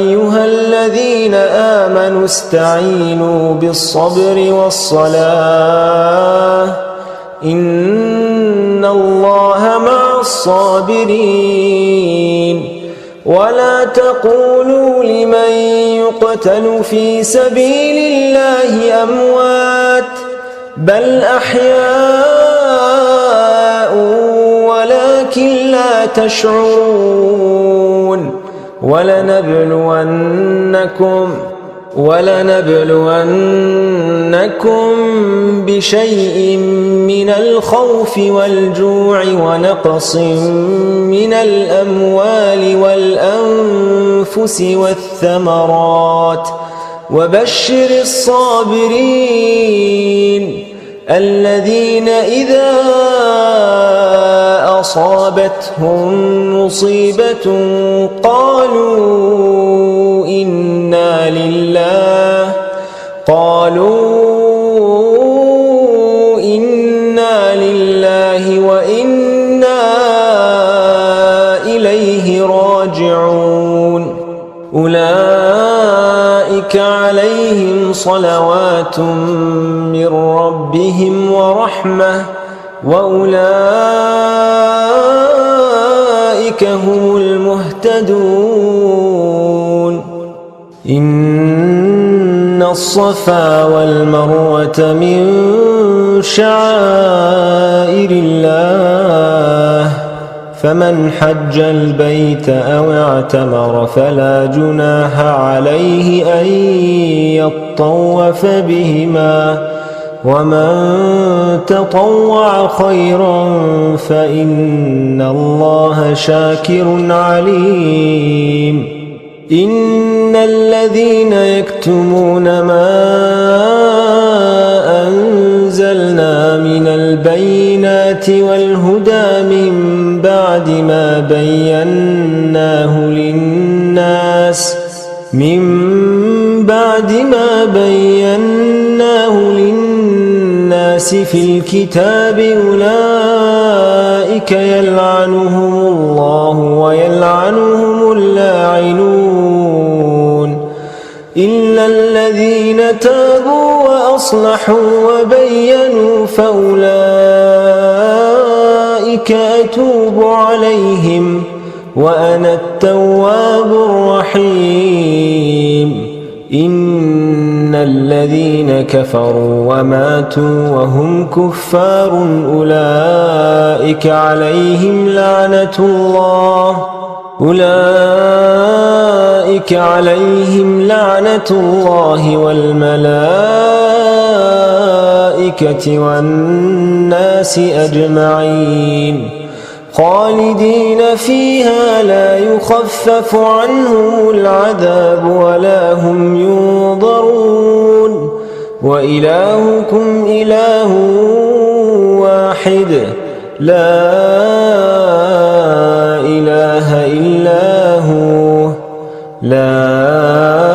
أيها الذين آمنوا استعينوا بالصبر والصلاة إن الله مع الصابرين ولا تقولوا لمن يقتل في سبيل الله أموات بل أحياء ولكن لا تشعرون ولنبلونكم بشيء من الخوف والجوع ونقص من الأموال والأنفس والثمرات وبشر الصابرين الذين إذا أصابتهم مصيبة قالوا إنا لله وإنا إليه راجعون أولئك عليهم صلوات من ربهم ورحمة وأولئك هم المهتدون إن الصفا والمروة من شعائر الله فمن حج البيت أو اعتمر فلا جناح عليه أن يطوف بهما ومن تطوع خيرا فإن الله شاكر عليم إن الذين يكتمون ما أنزلنا من البينات والهدى من بعد ما بيناه للناس في الكتاب أولئك يلعنهم الله ويلعنهم اللاعنون إلا الذين تابوا وأصلحوا وبينوا فأولئك أتوب عليهم وأنا التواب الرحيم إن الذين كفروا وماتوا وهم كفار أولئك عليهم لعنة الله والملائكة والناس أجمعين خالدين فيها لا يخفف عنهم العذاب ولا هم ينظرون وإلهكم إله واحد لا إله إلا هو لا